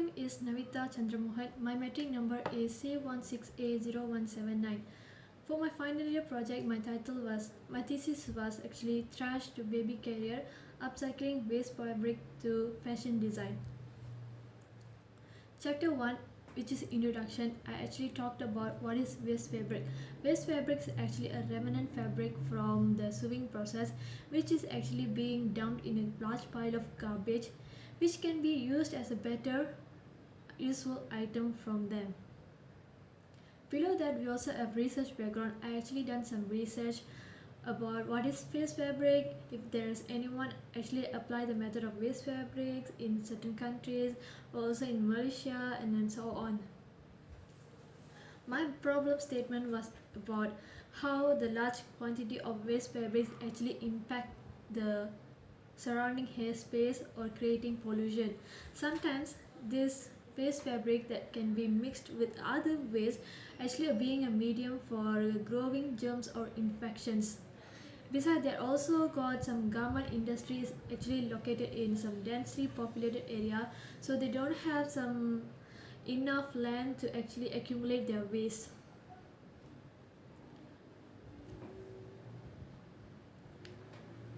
name is Navita Chandramohan. My metric number is C16A0179. For my final year project, my thesis was actually trash to baby carrier, upcycling waste fabric to fashion design. Chapter 1, which is introduction, I actually talked about what is waste fabric. Waste fabric is actually a remnant fabric from the sewing process, which is actually being dumped in a large pile of garbage, which can be used as a better useful item from them. Below that, we also have research background. I actually done some research about what is waste fabric, if there's anyone actually apply the method of waste fabrics in certain countries, also in Malaysia, and then so on. My problem statement was about how the large quantity of waste fabrics actually impact the surrounding airspace or creating pollution. Sometimes this waste fabric that can be mixed with other waste actually being a medium for growing germs or infections. Besides, there also got some garment industries actually located in some densely populated area, so they don't have some enough land to actually accumulate their waste.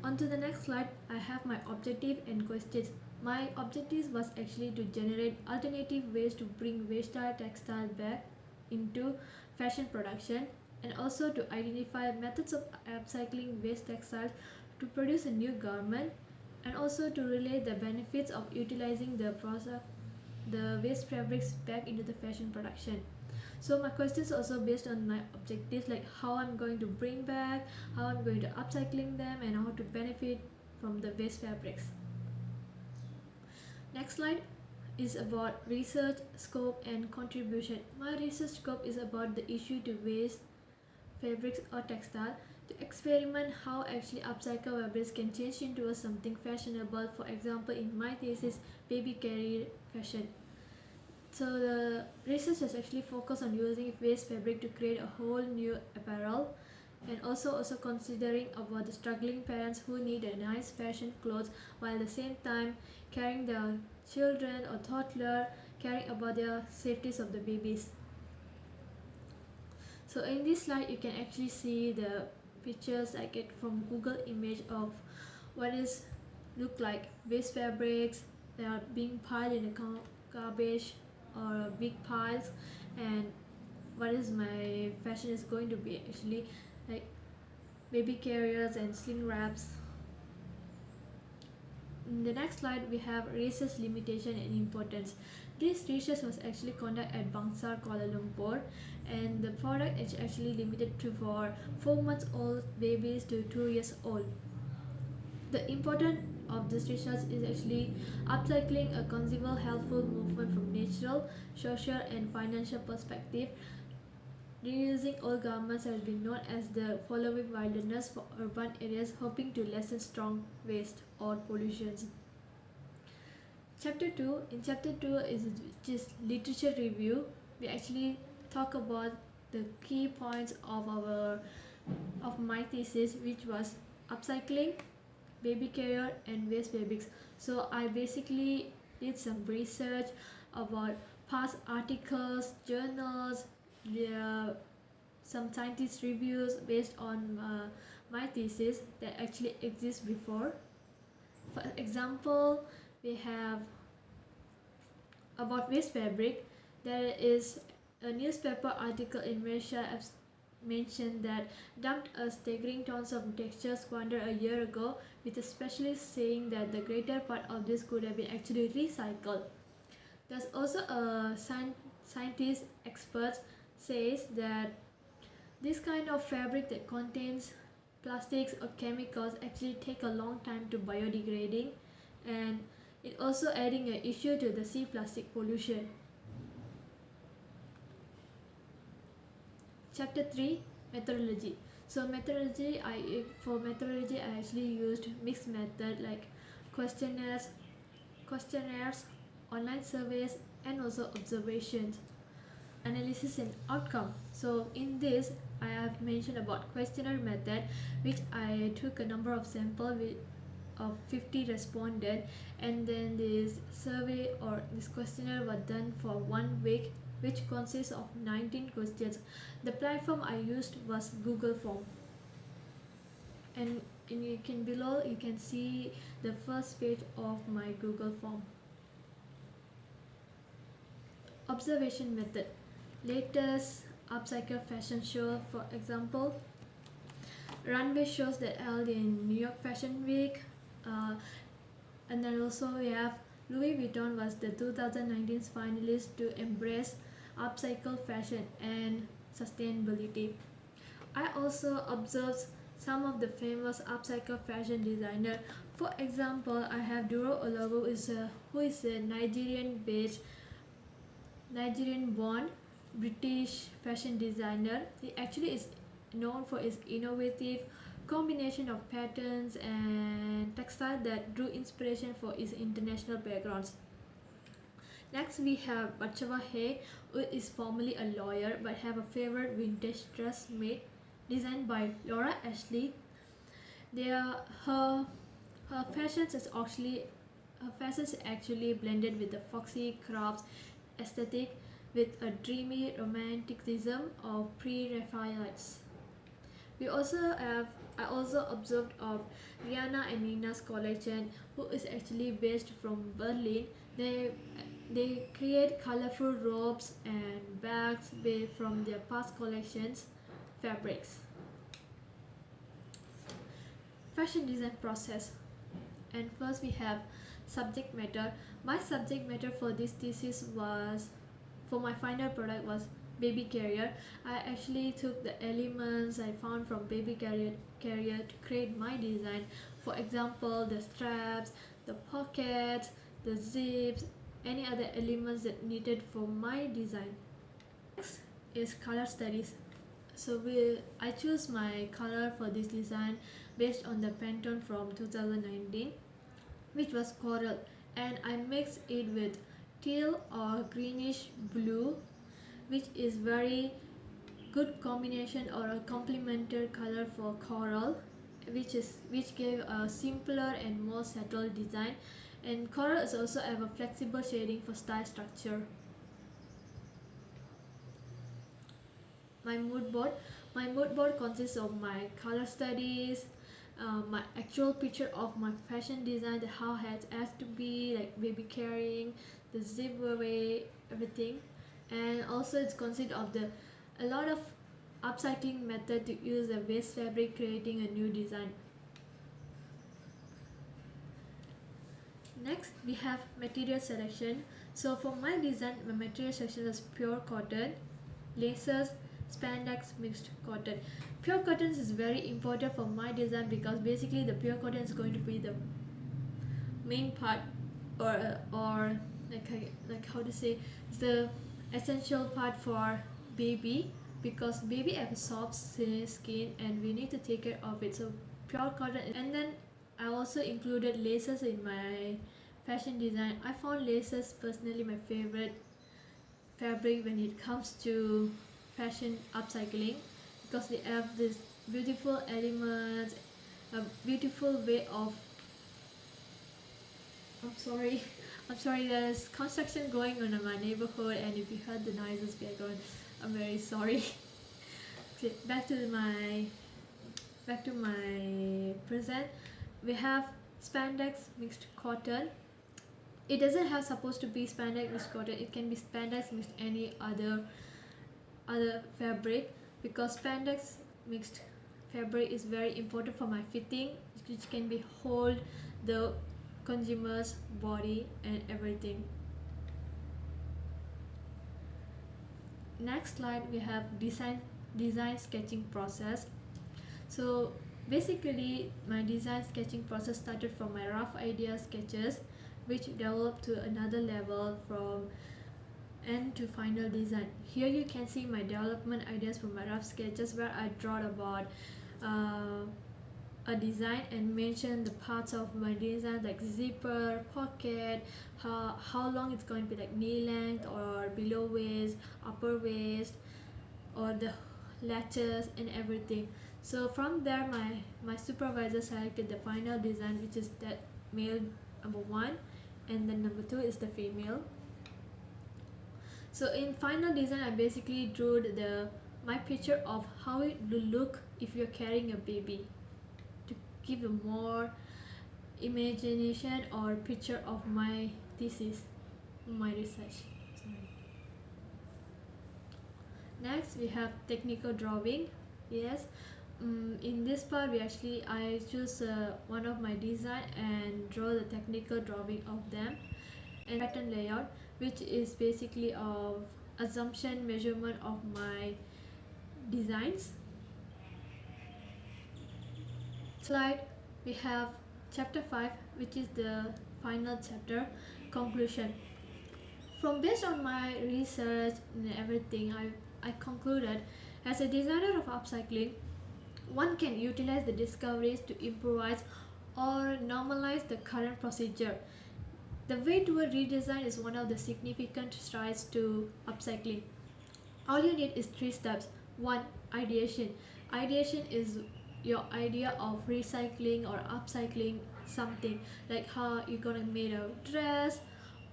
On to the next slide, I have my objective and questions. My objective was actually to generate alternative ways to bring waste textile back into fashion production, and also to identify methods of upcycling waste textiles to produce a new garment, and also to relate the benefits of utilizing the waste fabrics back into the fashion production. So my questions also based on my objectives, like how I'm going to bring back, how I'm going to upcycling them, and how to benefit from the waste fabrics. Next slide is about research scope and contribution. My research scope is about the issue to waste fabrics or textile, to experiment how actually upcycled fabrics can change into something fashionable. For example, in my thesis, baby carrier fashion. So the research has actually focused on using waste fabric to create a whole new apparel, and also considering about the struggling parents who need a nice fashion clothes while at the same time carrying their children or toddler, caring about their safeties of the babies. So in this slide, you can actually see the pictures I get from Google image of what is look like waste fabrics. They are being piled in the garbage or big piles, and what is my fashion is going to be actually like baby carriers and sling wraps. In the next slide, we have research limitation and importance. This research was actually conducted at Bangsar, Kuala Lumpur, and the product is actually limited to for 4 months old babies to 2 years old. The importance of this research is actually upcycling a conceivable helpful movement from natural, social, and financial perspective. Reusing old garments has been known as the following wilderness for urban areas, hoping to lessen strong waste or pollution. Chapter 2. In Chapter 2 is just literature review. We actually talk about the key points of my thesis, which was upcycling, baby carrier, and waste fabrics. So I basically did some research about past articles, journals, some scientist reviews based on my thesis that actually exist before. For example, we have about waste fabric. There is a newspaper article in Malaysia mentioned that dumped a staggering tons of texture squander a year ago, with a specialist saying that the greater part of this could have been actually recycled. There's also a scientist expert says that this kind of fabric that contains plastics or chemicals actually take a long time to biodegrading, and it also adding an issue to the sea plastic pollution. Chapter 3, methodology. So for methodology I actually used mixed method like questionnaires, online surveys, and also observations, analysis and outcome. So in this I have mentioned about questionnaire method, which I took a number of samples of 50 responded, and then this survey or this questionnaire was done for 1 week, which consists of 19 questions. The platform I used was Google Form, and you can below you can see the first page of my Google Form. Observation method. Latest upcycle fashion show, for example, runway shows that held in New York Fashion Week, and then also we have Louis Vuitton was the 2019 finalist to embrace upcycle fashion and sustainability. I also observed some of the famous upcycle fashion designer. For example, I have Duro Olowo who is a Nigerian-born British fashion designer. He actually is known for his innovative combination of patterns and textile that drew inspiration for his international backgrounds. Next we have Batsheva Hay, who is formerly a lawyer but have a favorite vintage dress made designed by Laura Ashley. Her fashions is actually blended with the foxy crafts aesthetic with a dreamy romanticism of pre-Raphaelites. I also observed of Rihanna and Nina's collection, who is actually based from Berlin. They create colorful robes and bags made from their past collections fabrics. Fashion design process. And first we have subject matter. My subject matter for this thesis was, for my final product, was baby carrier. I actually took the elements I found from baby carrier to create my design. For example, the straps, the pockets, the zips, any other elements that needed for my design. Next is color studies. So I choose my color for this design based on the Pantone from 2019, which was coral, and I mixed it with teal or greenish blue, which is very good combination or a complementary color for coral, which gave a simpler and more settled design. And coral is also have a flexible shading for style structure. My mood board consists of my color studies, my actual picture of my fashion design, how it has to be, like baby carrying, the zip away, everything. And also it's consists of a lot of upcycling method to use the waste fabric, creating a new design. Next we have material selection. So for my design, my material selection is pure cotton, laces, spandex, mixed cotton. Pure cotton is very important for my design because basically the pure cotton is going to be the main part, or like how to say, it's the essential part for baby, because baby have a soft skin and we need to take care of it. So pure cotton. And then I also included laces in my fashion design. I found laces personally my favorite fabric when it comes to fashion upcycling, because they have this beautiful elements, a beautiful way of I'm sorry, there's construction going on in my neighborhood, and if you heard the noises background, I'm very sorry. Okay, back to my present. We have spandex mixed cotton. It doesn't have supposed to be spandex mixed cotton, it can be spandex mixed any other fabric, because spandex mixed fabric is very important for my fitting, which can be hold the consumer's body and everything. Next slide we have design sketching process. So basically my design sketching process started from my rough idea sketches, which developed to another level from end to final design. Here you can see my development ideas from my rough sketches, where I draw about a design and mention the parts of my design, like zipper, pocket, how long it's going to be, like knee length or below waist, upper waist, or the latches and everything. So from there my supervisor selected the final design, which is that male number 1 and then number 2 is the female. So in final design I basically drew my picture of how it will look if you're carrying a baby, to give a more imagination or picture of my thesis, my research. Sorry. Next we have technical drawing. Yes, in this part I choose one of my design and draw the technical drawing of them, and pattern layout, which is basically of assumption measurement of my designs. Slide, we have chapter 5, which is the final chapter, conclusion. From based on my research and everything, I concluded, as a designer of upcycling, one can utilize the discoveries to improvise or normalize the current procedure. The way toward redesign is one of the significant strides to upcycling. All you need is 3 steps. 1. Ideation. Ideation is your idea of recycling or upcycling something, like how you're gonna make a dress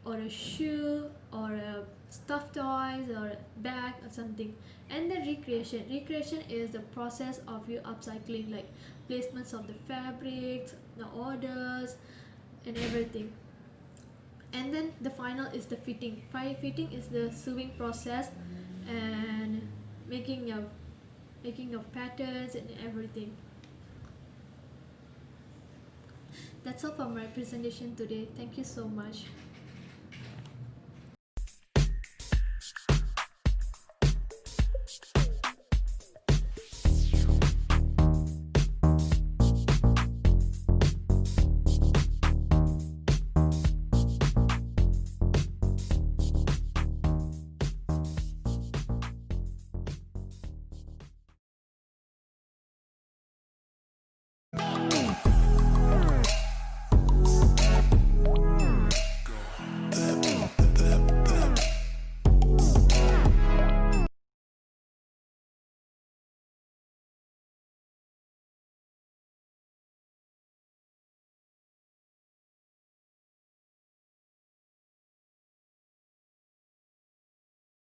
or a shoe or a stuffed toys or a bag or something. And then recreation is the process of you upcycling, like placements of the fabrics, the orders and everything. And then the final is the fitting. Fitting is the sewing process and making of patterns and everything. That's all for my presentation today. Thank you so much.